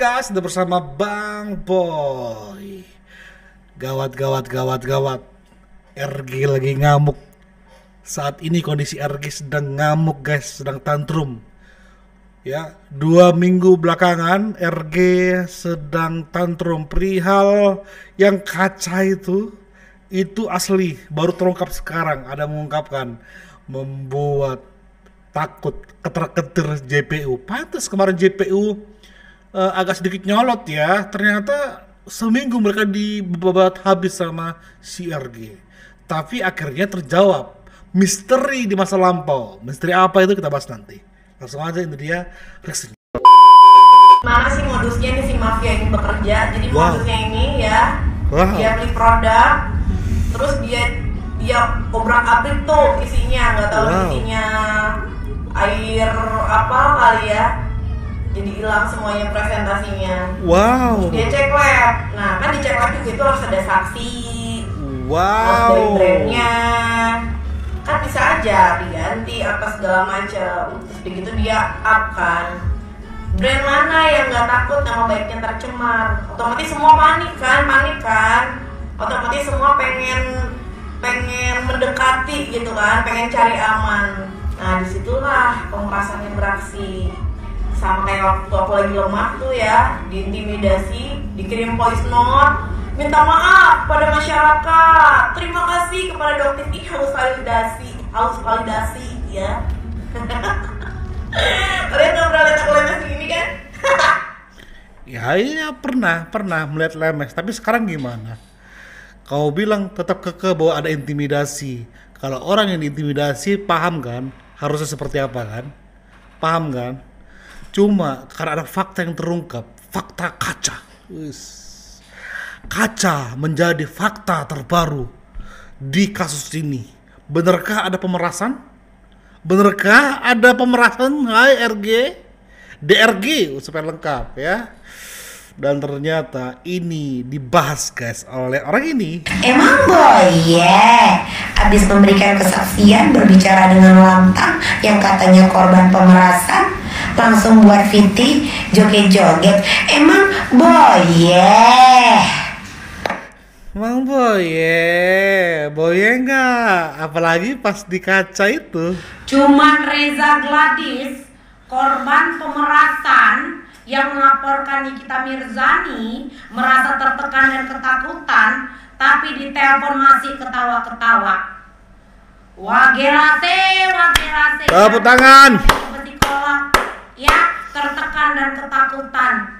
guys, sudah bersama Bang Boy. Gawat. RG lagi ngamuk. Saat ini kondisi RG sedang ngamuk guys, sedang tantrum. Ya, 2 minggu belakangan RG sedang tantrum perihal yang kaca itu asli, baru terungkap sekarang. Ada mengungkapkan membuat takut keter-keter JPU. Pantas kemarin JPU agak sedikit nyolot ya. Ternyata seminggu mereka dibabat habis sama si RG. Tapi akhirnya terjawab misteri di masa lampau. Misteri apa itu kita bahas nanti. Langsung aja, ini dia reaksinya. Mana sih modusnya nih si mafia ini bekerja? Jadi modusnya ini ya, dia beli produk, terus dia obrak-abrik tuh isinya, nggak tahu isinya air apa kali ya. Jadi hilang semuanya presentasinya. Terus dia cek lab. Nah kan di cek lab juga itu harus ada saksi. Harus dari brandnya. Kan bisa aja diganti apa segala macam. Terus begitu dia up kan. Brand mana yang nggak takut nama baiknya tercemar? Otomatis semua panik kan. Otomatis semua pengen mendekati gitu kan, pengen cari aman. Nah disitulah pemerasannya beraksi. Sama kayak waktu aku lagi lemah tuh ya, diintimidasi, dikirim voice note, minta maaf pada masyarakat, terima kasih kepada dokter, harus validasi ya. Kalian gak pernah lihat aku lemes begini kan? Ya pernah melihat lemes, tapi sekarang gimana? Kau bilang tetap kekeh bahwa ada intimidasi. Kalau orang yang diintimidasi paham kan harusnya seperti apa kan? Paham kan? Cuma karena ada fakta yang terungkap, fakta kaca. Kaca menjadi fakta terbaru di kasus ini. Benarkah ada pemerasan? Hai RG? DRG supaya lengkap ya. Dan ternyata ini dibahas guys oleh orang ini. Emang Boy abis memberikan kesaksian berbicara dengan lantang yang katanya korban pemerasan, langsung buat Viti joget-joget. Emang Boy Boy enggak, apalagi pas di kaca itu. Cuman Reza Gladys, korban pemerasan yang melaporkan Nikita Mirzani, merasa tertekan dan ketakutan, tapi di telepon masih ketawa-ketawa. Wagelase. Tepuk tangan. Psikolog ya, tertekan dan ketakutan.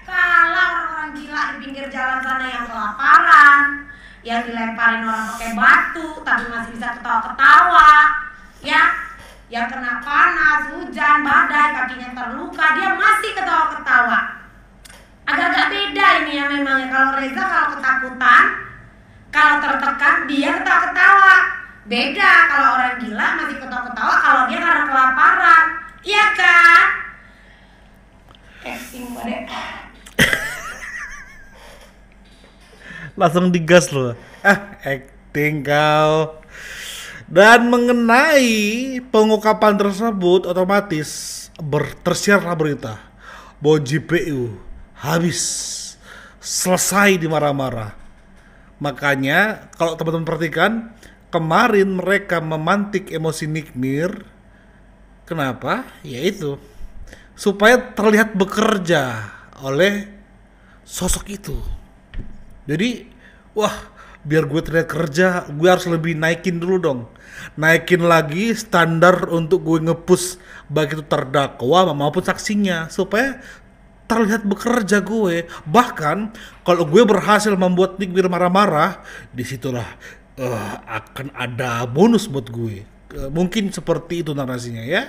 Kalau orang gila di pinggir jalan sana yang kelaparan, yang dilemparin orang pakai batu, tapi masih bisa ketawa-ketawa, ya, yang kena panas, hujan, badai, kakinya terluka, dia masih ketawa-ketawa. Agak-agak beda ini ya memangnya. Kalau Reza kalau ketakutan, kalau tertekan dia ketawa-ketawa. Beda kalau orang gila masih ketawa-ketawa kalau dia karena kelaparan. Iya kan? Casting pada. Langsung digas loh. Acting kau. Dan mengenai pengungkapan tersebut otomatis tersiarlah berita bahwa JPU habis, selesai dimarah-marah. Makanya kalau teman-teman perhatikan, kemarin mereka memantik emosi Nikmir. Kenapa? Yaitu supaya terlihat bekerja oleh sosok itu. Jadi biar gue terlihat kerja, gue harus lebih naikin dulu dong. Naikin lagi standar untuk gue nge-push baik itu terdakwa maupun saksinya, supaya terlihat bekerja gue. Bahkan kalau gue berhasil membuat Nikmir marah-marah, disitulah akan ada bonus buat gue. Mungkin seperti itu narasinya ya.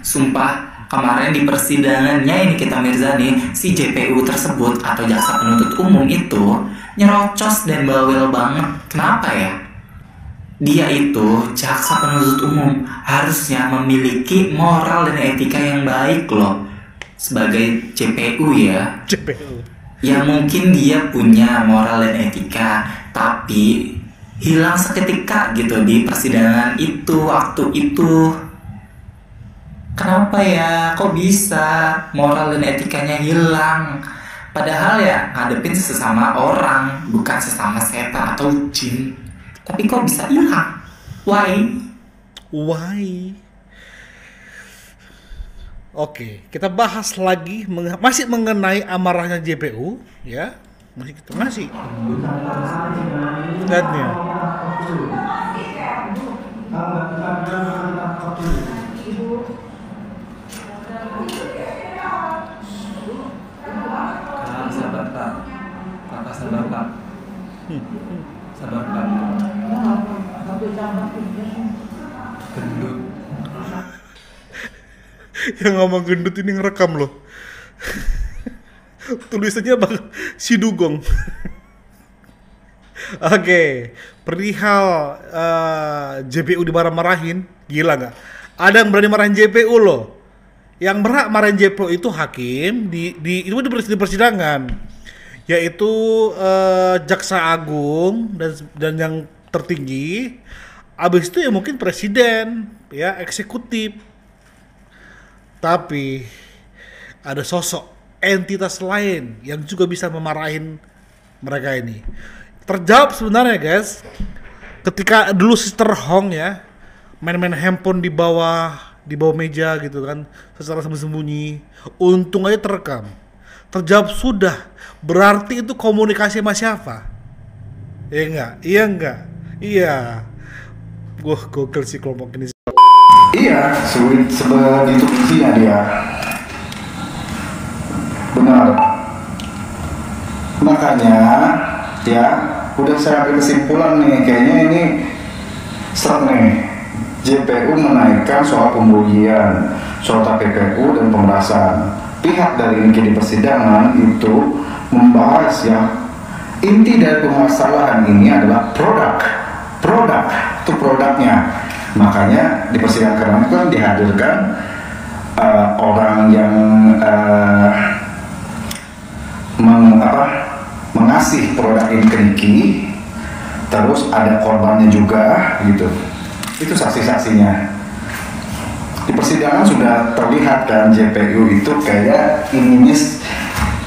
Sumpah, kemarin di persidangannya Nikita Mirzani, si JPU tersebut atau jaksa penuntut umum itu nyerocos dan bawel banget. Kenapa ya? Dia itu jaksa penuntut umum, harusnya memiliki moral dan etika yang baik loh. Sebagai JPU ya. Ya mungkin dia punya moral dan etika, tapi hilang seketika gitu di persidangan itu, waktu itu. Kenapa ya? Kok bisa moral dan etikanya hilang? Padahal ya ngadepin sesama orang, bukan sesama setan atau jin. Tapi kok bisa hilang? Why? Why? Oke, kita bahas lagi masih mengenai amarahnya JPU, ya. Masih. Lihatnya. Sabar Kak. Kakak sabar Kak. Sabar Kak. Gendut. Yang ngomong gendut ini ngerekam loh. Tulisannya si Dugong. Oke, perihal JPU dimarah-marahin, gila nggak? Ada yang berani marahin JPU loh. Yang berhak marahin JPU itu hakim di persidangan, yaitu Jaksa Agung dan yang tertinggi. Abis itu ya mungkin presiden, ya eksekutif. Tapi ada sosok entitas lain yang juga bisa memarahin mereka ini. Terjawab sebenarnya guys, ketika dulu Sister Hong ya main-main handphone di bawah meja gitu kan, secara sembunyi, untung aja terekam. Terjawab sudah, berarti itu komunikasi sama siapa? Iya enggak? Iya. Wah, gokil sih kelompok ini. Iya, sebegitu fungsinya dia. Benar. Makanya, ya, udah saya ambil kesimpulan nih, kayaknya ini seret nih. JPU menaikkan soal pembulian, soal TPPU dan pemerasan. Pihak dari Niki di persidangan itu membahas ya, inti dari permasalahan ini adalah produk itu produknya. Makanya di persidangan kemarin kan dihadirkan orang yang mengasih produk ini ke Niki, terus ada korbannya juga gitu. Itu saksi-saksinya. Di persidangan sudah terlihat kan JPU itu kayak ininya,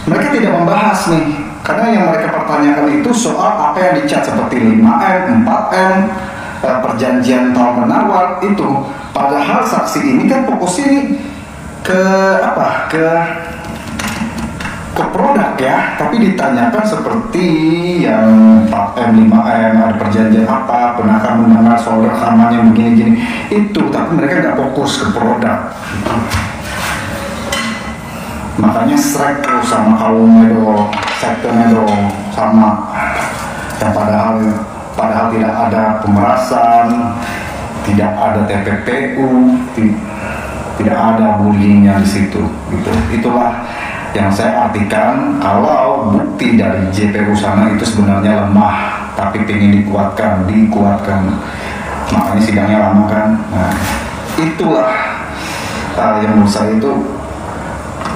mereka tidak membahas nih, karena yang mereka pertanyakan itu soal apa yang dicat seperti 5M, 4M, perjanjian tawar menawar itu. Padahal saksi ini kan fokusnya ke produk ya, tapi ditanyakan seperti yang 4M, 5M, ada perjanjian apa, pernah kamu mendengar soal rekamannya begini-gini itu, tapi mereka nggak fokus ke produk. Makanya strike terus sama kalungnya sektornya sama, yang padahal tidak ada pemerasan, tidak ada TPPU, tidak ada bullyingnya di situ gitu. Itulah yang saya artikan kalau bukti dari JPU sana itu sebenarnya lemah, tapi ingin dikuatkan. Makanya sidangnya lama kan. Nah, itulah yang menurut saya itu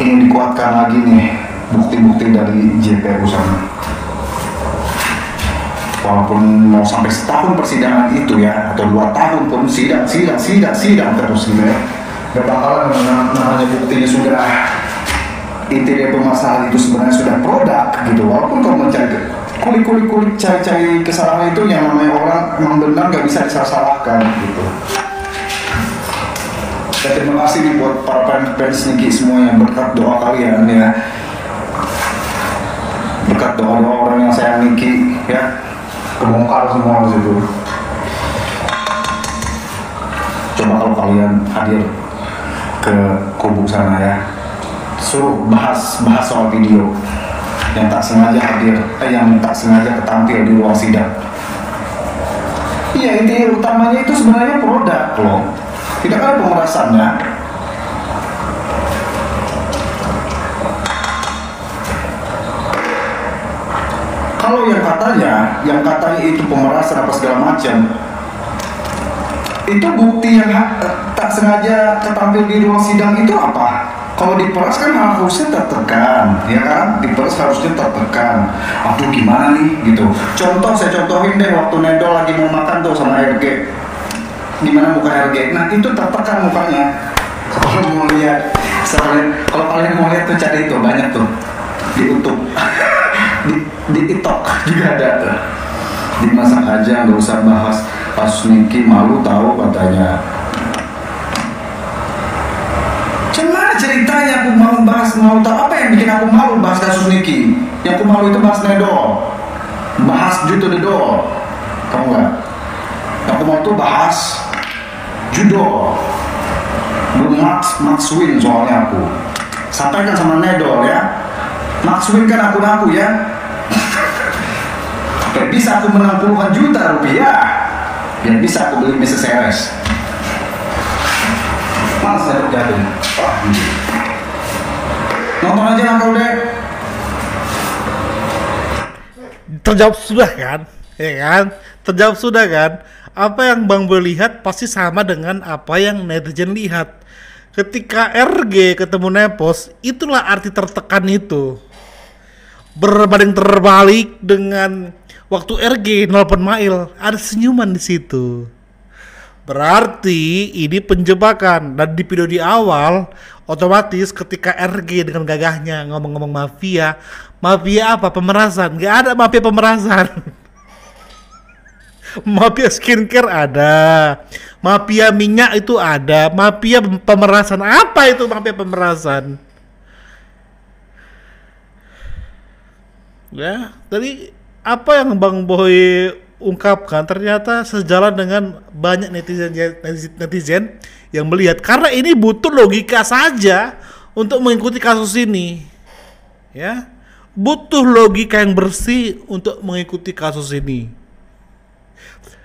ingin dikuatkan lagi nih, bukti-bukti dari JPU sana. Walaupun mau sampai setahun persidangan itu ya, atau 2 tahun pun sidang terus gitu ya. Gak bakalan namanya buktinya sudah, inti dari permasalahan itu sebenarnya sudah produk gitu. Walaupun kalau mencari kulik cari kesalahan itu, yang namanya orang memang benar gak bisa disalahkan gitu. Dan terima kasih nih buat para fans Niki semua yang berkat doa kalian ya, berkat doa orang yang sayang Niki ya, kebongkar semua di situ. Coba kalau kalian hadir ke kubu sana ya, suruh bahas soal video yang tak sengaja hadir, yang tak sengaja ketampil di ruang sidang. Iya, inti utamanya itu sebenarnya produk loh, tidak ada pemerasannya. Kalau yang katanya itu pemerasan apa segala macam, itu bukti yang tak sengaja tertampil di ruang sidang itu apa? Kalau diperas kan harusnya tertekan, ya kan? Diperas harusnya tertekan. Aduh gimana nih gitu. Saya contohin deh, waktu Nedol lagi mau makan tuh sama RG. Gimana muka RG? Nah itu tertekan mukanya. Kalau mau lihat, kalau kalian mau lihat tuh cari itu banyak tuh di YouTube, di TikTok juga ada tuh. Dimasak aja, nggak usah bahas kasus Niki, malu tahu katanya. Gimana ceritanya aku mau tahu apa yang bikin aku malu bahas kasus Niki? Yang aku malu itu bahas Nedo, bahas judo Nedo, tahu nggak? Yang aku mau tuh bahas judo. Belum Max Win soalnya aku. Sampaikan sama Nedo ya. Max Win kan akun-aku ya. Kayak bisa aku menang puluhan juta rupiah. Biar bisa aku beli Mrs. RS. Mana saya jatuh? Nonton aja lah kau deh. Terjawab sudah kan? Ya kan? Terjawab sudah kan? Apa yang Bang Boy lihat pasti sama dengan apa yang netizen lihat. Ketika RG ketemu Nepos, itulah arti tertekan itu. Berbanding terbalik dengan waktu RG nelpon Mail, ada senyuman di situ. Berarti ini penjebakan. Dan di video di awal, otomatis ketika RG dengan gagahnya ngomong-ngomong mafia apa? Pemerasan. Gak ada mafia pemerasan. Mafia skincare ada, mafia minyak itu ada, mafia pemerasan. Apa itu mafia pemerasan? Ya, tadi apa yang Bang Boy ungkapkan ternyata sejalan dengan banyak netizen yang melihat, karena ini butuh logika saja untuk mengikuti kasus ini. Ya, butuh logika yang bersih untuk mengikuti kasus ini.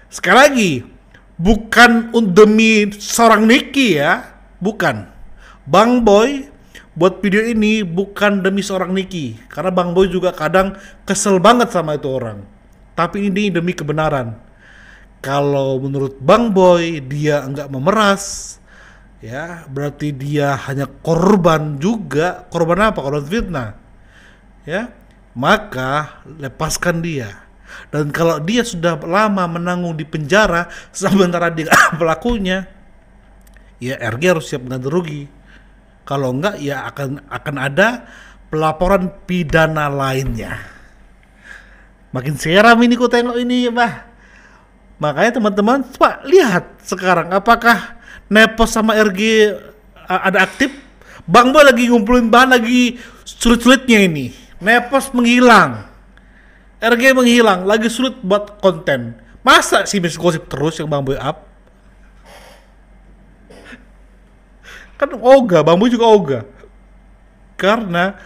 Sekali lagi, bukan demi seorang Niki ya, bukan. Bang Boy buat video ini bukan demi seorang Niki, karena Bang Boy juga kadang kesel banget sama itu orang. Tapi ini demi kebenaran. Kalau menurut Bang Boy dia enggak memeras, ya berarti dia hanya korban juga. Korban apa? Korban fitnah. Ya, maka lepaskan dia. Dan kalau dia sudah lama menanggung di penjara sementara dia pelakunya, ya RG harus siap ganti rugi. Kalau enggak ya akan ada pelaporan pidana lainnya. Makin seram ini ku tengok ini, Bah. Makanya teman-teman coba lihat sekarang apakah Nepos sama RG ada aktif. Bang Boy lagi ngumpulin bahan, lagi sulit-sulitnya ini. Nepos menghilang, RG menghilang, lagi sulit buat konten. Masa si Miss Gosip terus yang Bang Boy up? Kan ogah, Bang Boy juga ogah. Karena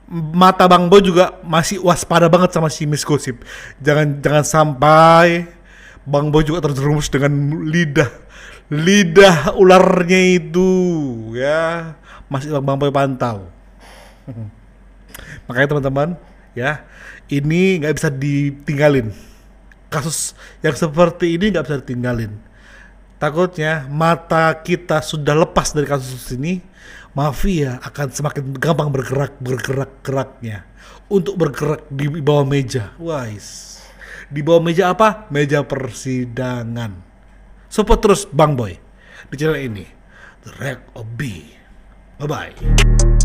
mata Bang Boy juga masih waspada banget sama si Miss Gosip. Jangan sampai Bang Boy juga terjerumus dengan lidah ularnya itu, ya. Masih Bang Boy pantau. Makanya teman-teman, ya, ini nggak bisa ditinggalin. Kasus yang seperti ini nggak bisa ditinggalin. Takutnya mata kita sudah lepas dari kasus ini, mafia akan semakin gampang bergeraknya untuk bergerak di bawah meja. Wise. Di bawah meja apa? Meja persidangan. Support terus Bang Boy di channel ini, The Rag of B. Bye bye.